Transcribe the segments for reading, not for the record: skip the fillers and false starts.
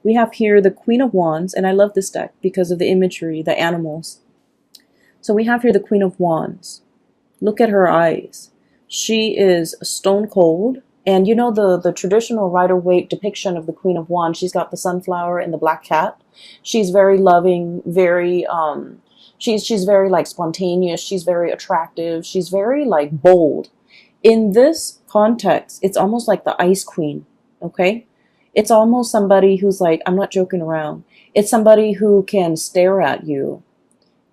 We have here the Queen of Wands, and I love this deck because of the imagery, the animals. So we have here the Queen of Wands. Look at her eyes. She is stone cold. And you know the traditional Rider-Waite depiction of the Queen of Wands, she's got the sunflower and the black cat. She's very loving, very she's very like spontaneous, she's very attractive, she's very like bold. In this context, it's almost like the Ice Queen, okay? It's almost somebody who's like, I'm not joking around. It's somebody who can stare at you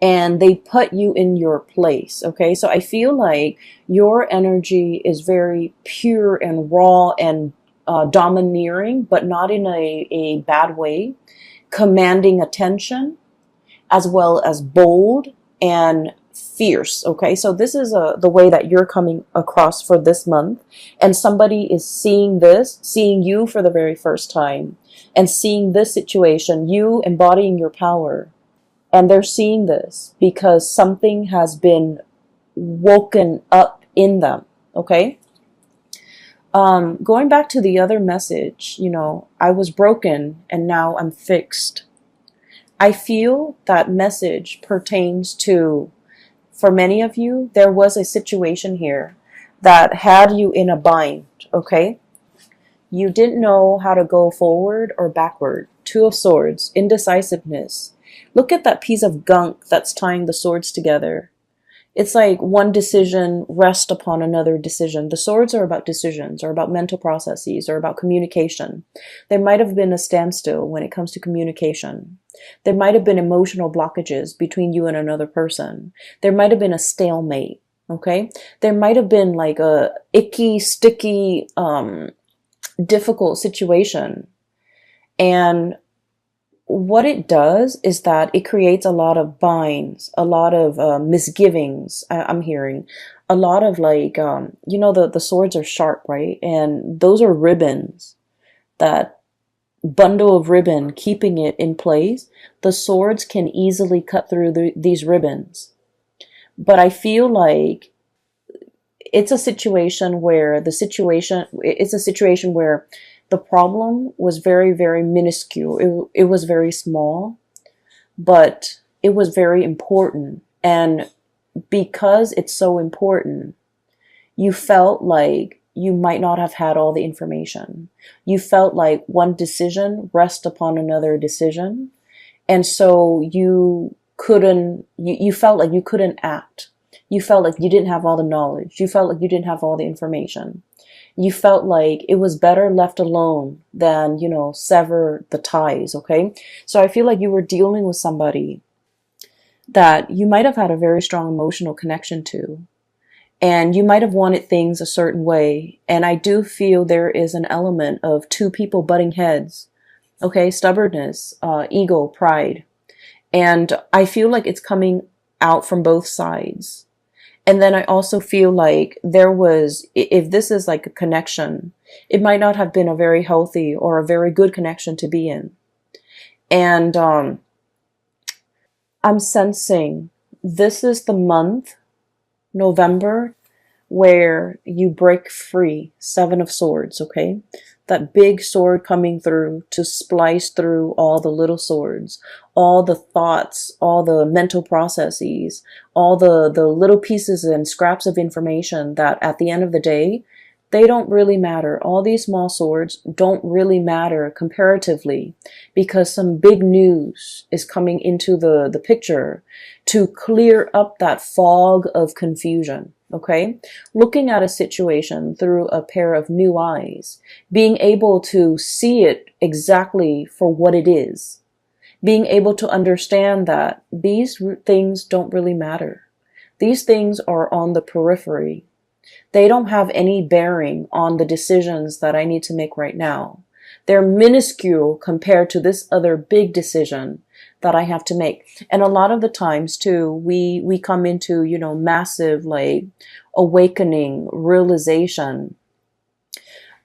and they put you in your place, okay? So I feel like your energy is very pure and raw and domineering, but not in a bad way, commanding attention, as well as bold and fierce, okay? So this is the way that you're coming across for this month, and somebody is seeing this, seeing you for the very first time, and seeing this situation, you embodying your power. And they're seeing this because something has been woken up in them, okay? Going back to the other message, you know, I was broken and now I'm fixed. I feel that message pertains to, for many of you, there was a situation here that had you in a bind, okay? You didn't know how to go forward or backward. Two of Swords, indecisiveness. Look at that piece of gunk that's tying the swords together. It's like one decision rests upon another decision. The swords are about decisions, or about mental processes, or about communication. There might have been a standstill when it comes to communication. There might have been emotional blockages between you and another person. There might have been a stalemate, okay? There might have been like a icky, sticky, difficult situation. And what it does is that it creates a lot of binds, a lot of misgivings. I'm hearing a lot of like, you know, the swords are sharp, right? And those are ribbons, that bundle of ribbon keeping it in place. The swords can easily cut through these ribbons. But I feel like it's a situation where it's a situation where the problem was very, very minuscule. It was very small, but it was very important. And because it's so important, you felt like you might not have had all the information. You felt like one decision rests upon another decision. And so you felt like you couldn't act. You felt like you didn't have all the knowledge. You felt like you didn't have all the information. You felt like it was better left alone than, you know, sever the ties, okay? So I feel like you were dealing with somebody that you might have had a very strong emotional connection to, and you might have wanted things a certain way. And I do feel there is an element of two people butting heads, okay? Stubbornness, ego, pride. And I feel like it's coming out from both sides. And then I also feel like there was, if this is like a connection, it might not have been a very healthy or a very good connection to be in. And I'm sensing this is the month, November, where you break free. Seven of Swords, okay? That big sword coming through to splice through all the little swords, all the thoughts, all the mental processes, all the little pieces and scraps of information that at the end of the day, they don't really matter. All these small swords don't really matter comparatively, because some big news is coming into the picture to clear up that fog of confusion. Okay, looking at a situation through a pair of new eyes, being able to see it exactly for what it is, being able to understand that these things don't really matter. These things are on the periphery. They don't have any bearing on the decisions that I need to make right now. They're minuscule compared to this other big decision that I have to make. And a lot of the times too, we come into, you know, massive like awakening, realization,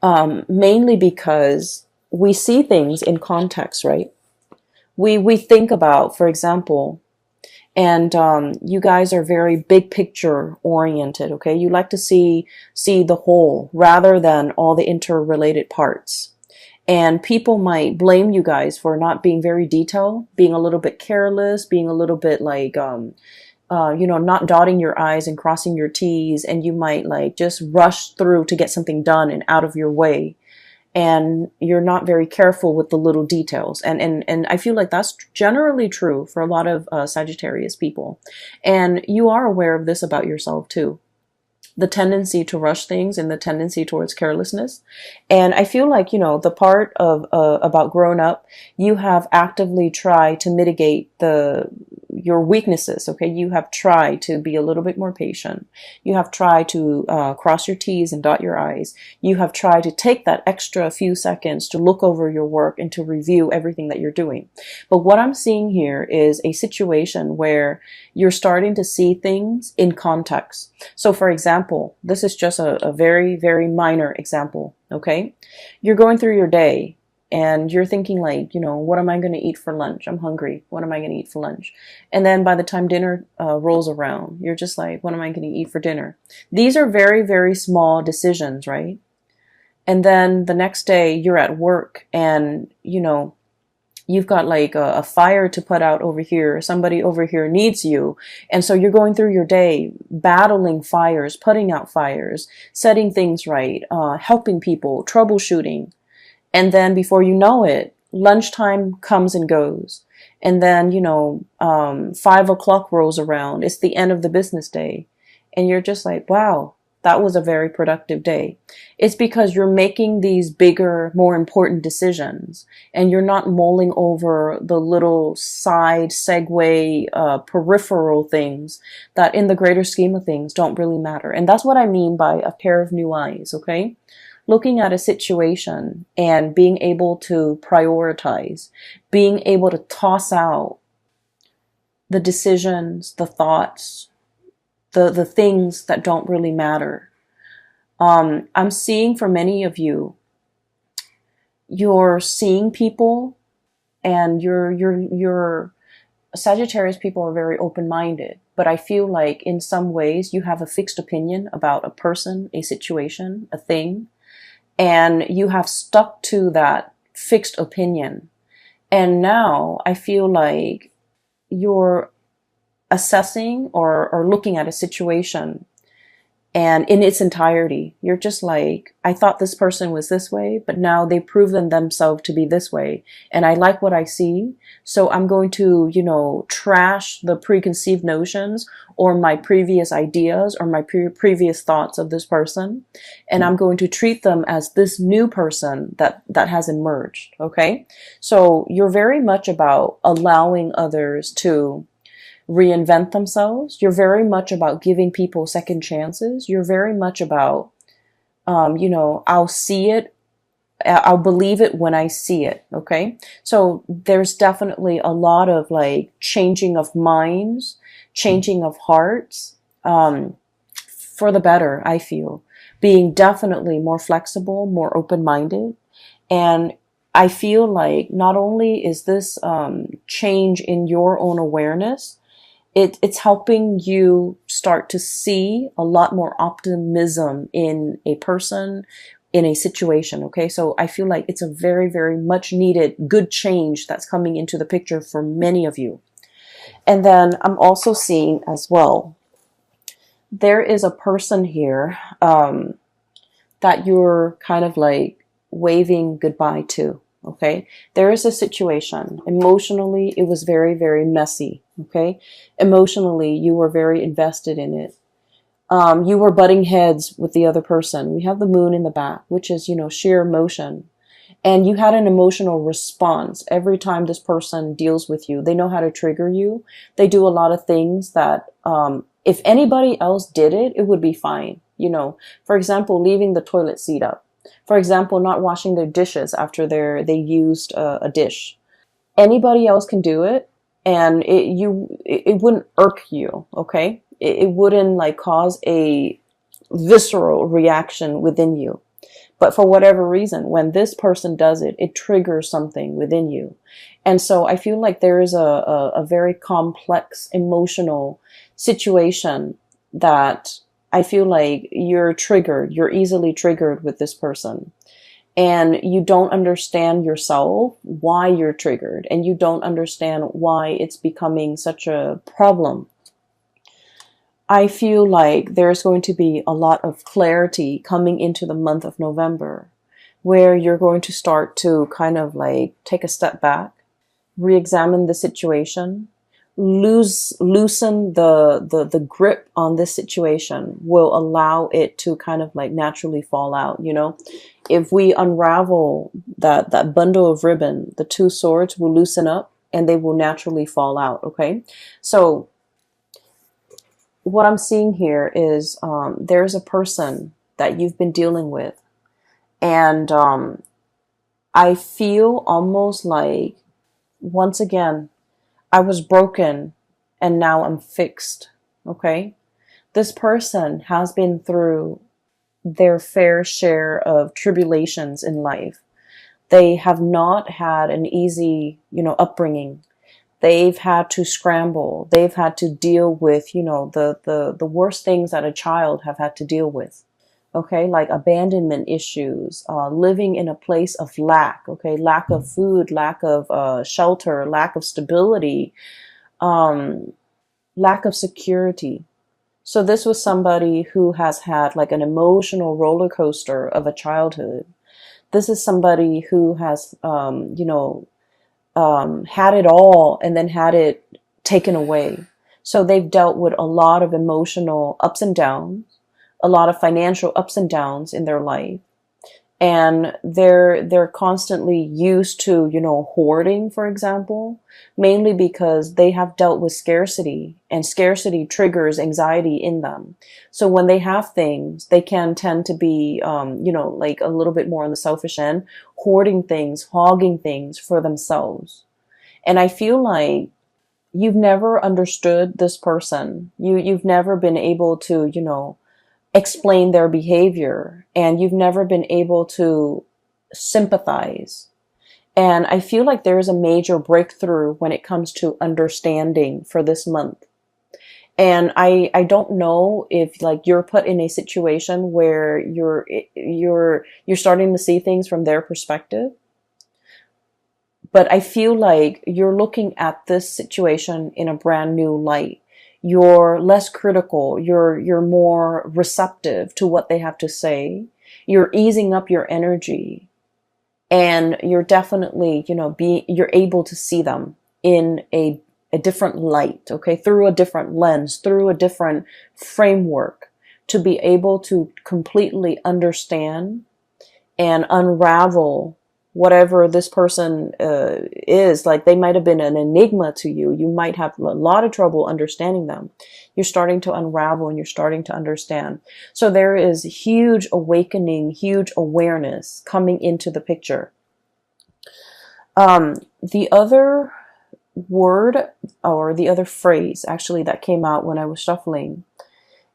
mainly because we see things in context, right? We think about, for example, and you guys are very big picture oriented, okay? You like to see the whole rather than all the interrelated parts. And people might blame you guys for not being very detailed, being a little bit careless, being a little bit like, not dotting your I's and crossing your T's. And you might like just rush through to get something done and out of your way. And you're not very careful with the little details. And I feel like that's generally true for a lot of Sagittarius people. And you are aware of this about yourself too. The tendency to rush things and the tendency towards carelessness. And I feel like, the part of about growing up, you have actively tried to mitigate your weaknesses. Okay. You have tried to be a little bit more patient. You have tried to cross your T's and dot your I's. You have tried to take that extra few seconds to look over your work and to review everything that you're doing. But what I'm seeing here is a situation where you're starting to see things in context. So for example, this is just a very, very minor example. Okay. You're going through your day and you're thinking like, what am I going to eat for lunch? I'm hungry. What am I going to eat for lunch? And then by the time dinner rolls around, you're just like, what am I going to eat for dinner? These are very, very small decisions, right? And then the next day you're at work and, you've got like a fire to put out over here. Somebody over here needs you. And so you're going through your day battling fires, putting out fires, setting things right, helping people, troubleshooting. And then before you know it, lunchtime comes and goes. And then, 5 o'clock rolls around. It's the end of the business day. And you're just like, wow, that was a very productive day. It's because you're making these bigger, more important decisions. And you're not mulling over the little side segue, peripheral things that in the greater scheme of things don't really matter. And that's what I mean by a pair of new eyes, okay? Looking at a situation and being able to prioritize, being able to toss out the decisions, the thoughts, the things that don't really matter. I'm seeing for many of you, you're seeing people and your Sagittarius people are very open-minded, but I feel like in some ways you have a fixed opinion about a person, a situation, a thing. And you have stuck to that fixed opinion. And now I feel like you're assessing or looking at a situation and in its entirety, you're just like, I thought this person was this way, but now they've proven themselves to be this way. And I like what I see. So I'm going to, trash the preconceived notions or my previous ideas or my previous thoughts of this person. And I'm going to treat them as this new person that has emerged. Okay. So you're very much about allowing others to reinvent themselves. You're very much about giving people second chances. You're very much about, I'll see it. I'll believe it when I see it. Okay. So there's definitely a lot of like changing of minds, changing of hearts, for the better, I feel. Being definitely more flexible, more open-minded. And I feel like not only is this, change in your own awareness, it's helping you start to see a lot more optimism in a person, in a situation. Okay. So I feel like it's a very, very much needed good change that's coming into the picture for many of you. And then I'm also seeing as well, there is a person here, that you're kind of like waving goodbye to. Okay. There is a situation. Emotionally, it was very, very messy. Okay. Emotionally, you were very invested in it. You were butting heads with the other person. We have the moon in the back, which is, sheer emotion. And you had an emotional response every time this person deals with you. They know how to trigger you. They do a lot of things that, if anybody else did it, it would be fine. For example, leaving the toilet seat up. For example, not washing their dishes after they used a dish. Anybody else can do it, and it wouldn't irk you, okay? It wouldn't like cause a visceral reaction within you. But for whatever reason, when this person does it, it triggers something within you. And so I feel like there is a very complex emotional situation that I feel like you're easily triggered with this person. and you don't understand yourself why you're triggered, and you don't understand why it's becoming such a problem. I feel like there's going to be a lot of clarity coming into the month of November, where you're going to start to kind of like take a step back, re-examine the situation, loosen the grip on this situation will allow it to kind of like naturally fall out. You know, if we unravel that bundle of ribbon, the two swords will loosen up and they will naturally fall out. Okay, so what I'm seeing here is there's a person that you've been dealing with, and I feel almost like, once again, I was broken and now I'm fixed. Okay, this person has been through their fair share of tribulations in life. They have not had an easy, upbringing. They've had to scramble. They've had to deal with, the worst things that a child have had to deal with. Okay, like abandonment issues, living in a place of lack. Okay, lack of food, lack of shelter, lack of stability, lack of security. So this was somebody who has had like an emotional roller coaster of a childhood. This is somebody who has, had it all and then had it taken away. So they've dealt with a lot of emotional ups and downs, a lot of financial ups and downs in their life. And they're constantly used to, hoarding, for example, mainly because they have dealt with scarcity, and scarcity triggers anxiety in them. So when they have things, they can tend to be, like a little bit more on the selfish end, hoarding things, hogging things for themselves. And I feel like you've never understood this person. You've never been able to, explain their behavior, and you've never been able to sympathize. And I feel like there is a major breakthrough when it comes to understanding for this month. And I don't know if like you're put in a situation where you're starting to see things from their perspective, but I feel like you're looking at this situation in a brand new light. You're less critical. You're more receptive to what they have to say. You're easing up your energy, and you're definitely, you're able to see them in a different light, okay, through a different lens, through a different framework, to be able to completely understand and unravel whatever this person is. Like, they might have been an enigma to you. You might have a lot of trouble understanding them. You're starting to unravel and you're starting to understand. So there is huge awakening, huge awareness coming into the picture. The other word, or the other phrase actually that came out when I was shuffling,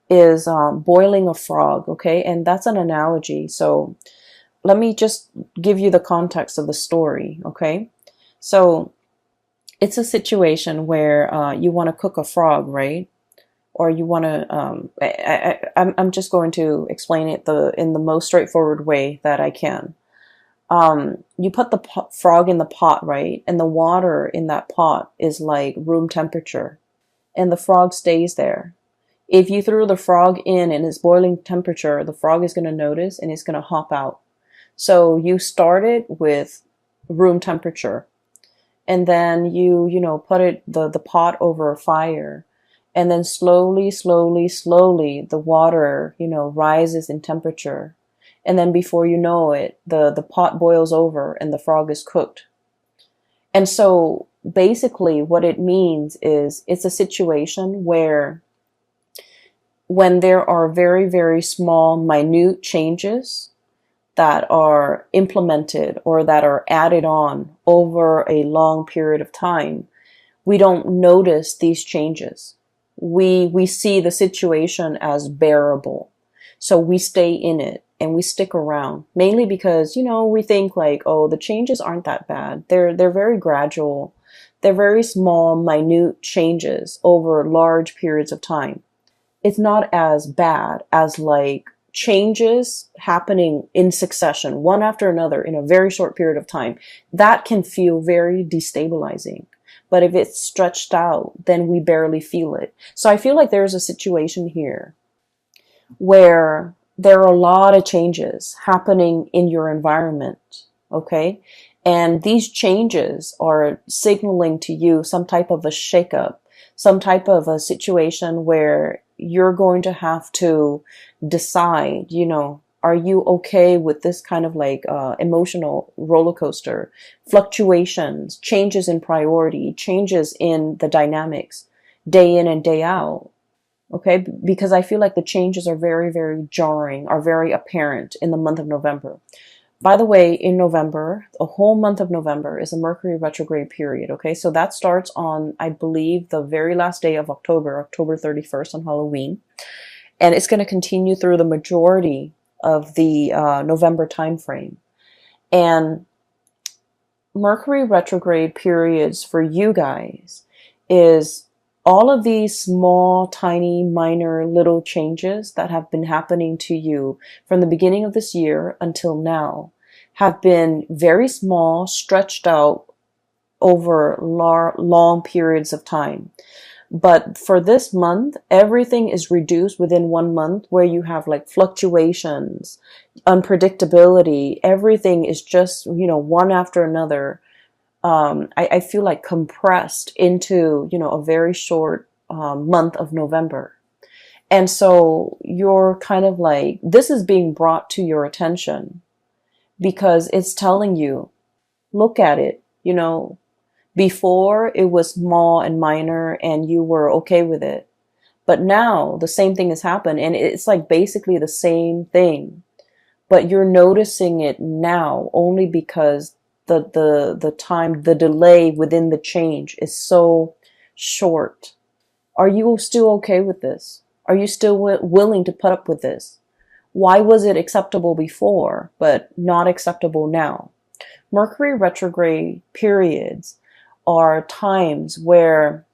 is boiling a frog. Okay, and that's an analogy. So let me just give you the context of the story, okay? So it's a situation where you want to cook a frog, right? Or you want to, I'm just going to explain it in the most straightforward way that I can. You put the frog in the pot, right? And the water in that pot is like room temperature, and the frog stays there. If you threw the frog in and it's boiling temperature, the frog is going to notice and it's going to hop out. So you started with room temperature, and then you put the pot over a fire, and then slowly the water, rises in temperature. And then before you know it, the pot boils over and the frog is cooked. And so basically what it means is it's a situation where when there are very, very small, minute changes that are implemented or that are added on over a long period of time, we don't notice these changes. We see the situation as bearable. So we stay in it and we stick around, mainly because, we think like, oh, the changes aren't that bad. They're very gradual. They're very small, minute changes over large periods of time. It's not as bad as like changes happening in succession, one after another in a very short period of time, that can feel very destabilizing. But if it's stretched out, then we barely feel it. So I feel like there's a situation here where there are a lot of changes happening in your environment, okay? And these changes are signaling to you some type of a shakeup, some type of a situation where you're going to have to decide, you know, are you okay with this kind of like emotional roller coaster, fluctuations, changes in priority, changes in the dynamics, day in and day out? Okay, because I feel like the changes are very, very jarring, are very apparent in the month of November. By the way, in November, the whole month of November is a Mercury retrograde period. Okay, so that starts on, I believe, the very last day of October, October 31st on Halloween. And it's going to continue through the majority of the November timeframe. And Mercury retrograde periods for you guys is all of these small, tiny, minor, little changes that have been happening to you from the beginning of this year until now have been very small, stretched out over long periods of time. But for this month, everything is reduced within 1 month, where you have like fluctuations, unpredictability. Everything is just, you know, one after another. I feel like compressed into, you know, a very short month of November. And so you're kind of like, this is being brought to your attention because it's telling you, look at it, you know, before it was small and minor and you were okay with it. But now the same thing has happened and it's like basically the same thing, but you're noticing it now only because the time, the delay within the change is so short. Are you still okay with this? Are you still willing to put up with this? Why was it acceptable before, but not acceptable now? Mercury retrograde periods are times where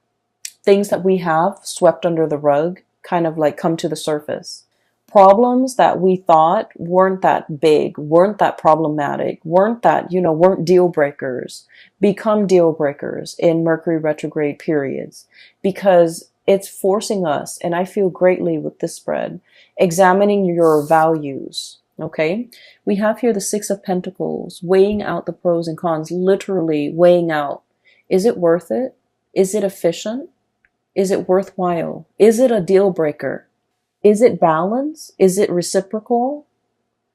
things that we have swept under the rug kind of like come to the surface. Problems that we thought weren't that big, weren't that problematic, weren't that, you know, weren't deal breakers, become deal breakers in Mercury retrograde periods because it's forcing us, and I feel greatly with this spread, examining your values. Okay, we have here the Six of Pentacles, weighing out the pros and cons, literally weighing out. Is it worth it? Is it efficient? Is it worthwhile? Is it a deal breaker? Is it balance? Is it reciprocal?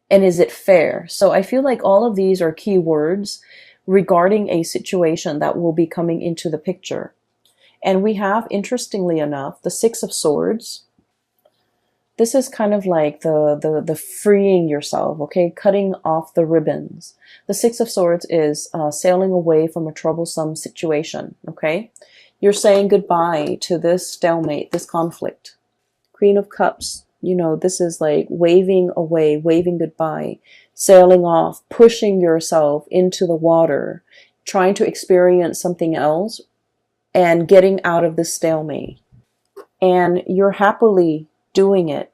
And is it fair? So I feel like all of these are key words regarding a situation that will be coming into the picture. And we have, interestingly enough, the Six of Swords. This is kind of like the freeing yourself, okay? Cutting off the ribbons. The Six of Swords is sailing away from a troublesome situation, okay? You're saying goodbye to this stalemate, this conflict. Queen of Cups, you know, this is like waving away, waving goodbye, sailing off, pushing yourself into the water, trying to experience something else and getting out of this stalemate. And you're happily doing it,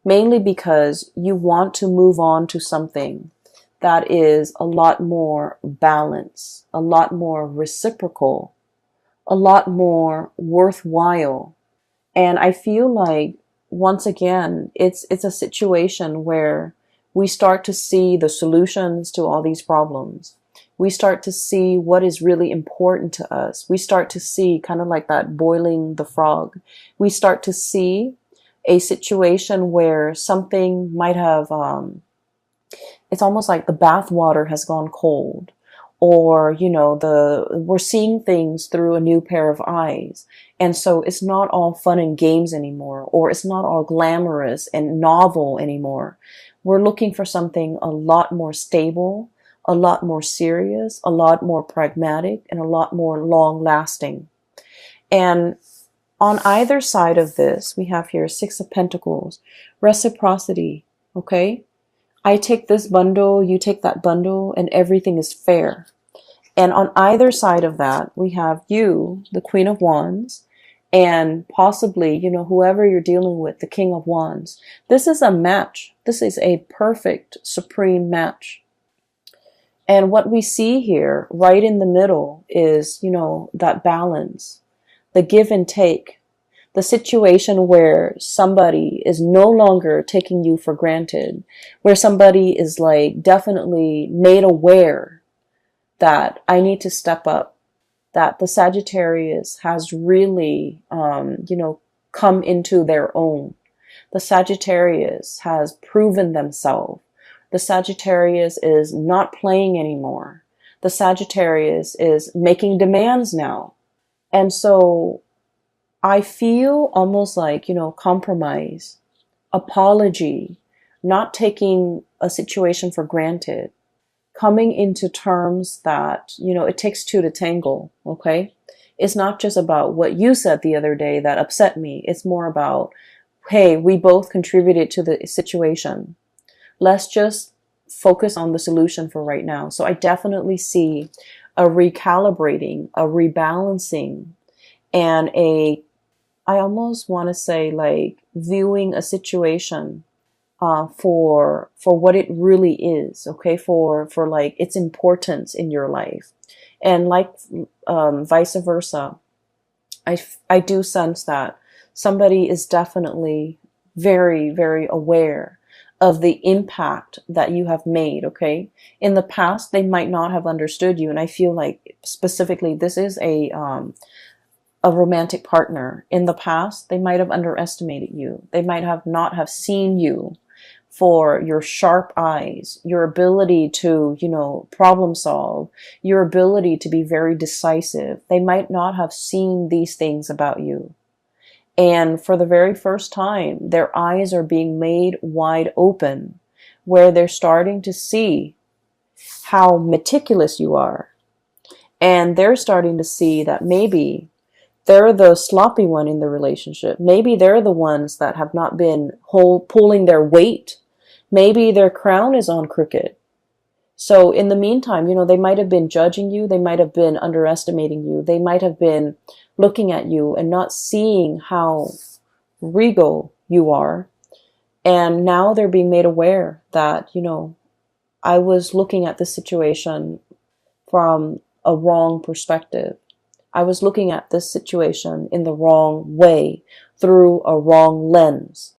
mainly because you want to move on to something that is a lot more balanced, a lot more reciprocal, a lot more worthwhile. And I feel like, once again, it's a situation where we start to see the solutions to all these problems. We start to see what is really important to us. We start to see kind of like that boiling the frog. We start to see a situation where something might have, it's almost like the bath water has gone cold. Or, you know, we're seeing things through a new pair of eyes. And so it's not all fun and games anymore, or it's not all glamorous and novel anymore. We're looking for something a lot more stable, a lot more serious, a lot more pragmatic, and a lot more long lasting. And on either side of this, we have here Six of Pentacles, reciprocity, okay? I take this bundle, you take that bundle, and everything is fair. And on either side of that, we have you, the Queen of Wands, And possibly, whoever you're dealing with, the King of Wands, this is a match. This is a perfect, supreme match. And what we see here, right in the middle, is, that balance, the give and take, the situation where somebody is no longer taking you for granted, where somebody is like definitely made aware that I need to step up, that the Sagittarius has really, come into their own. The Sagittarius has proven themselves. The Sagittarius is not playing anymore. The Sagittarius is making demands now. And so I feel almost like, compromise, apology, not taking a situation for granted, coming into terms that, it takes two to tangle, okay? It's not just about what you said the other day that upset me. It's more about, hey, we both contributed to the situation. Let's just focus on the solution for right now. So I definitely see a recalibrating, a rebalancing, and I almost want to say like viewing a situation for what it really is, okay, for like its importance in your life, and like vice versa. I do sense that somebody is definitely very, very aware of the impact that you have made, okay? In the past, they might not have understood you, and I feel like specifically this is a romantic partner. In the past, they might have underestimated you. They might have not have seen you for your sharp eyes, your ability to, problem solve, your ability to be very decisive. They might not have seen these things about you. And for the very first time, their eyes are being made wide open, where they're starting to see how meticulous you are. And they're starting to see that maybe they're the sloppy one in the relationship. Maybe they're the ones that have not been pulling their weight. Maybe their crown is on crooked. So in the meantime, they might have been judging you. They might have been underestimating you. They might have been looking at you and not seeing how regal you are. And now they're being made aware that, I was looking at this situation from a wrong perspective. I was looking at this situation in the wrong way, through a wrong lens.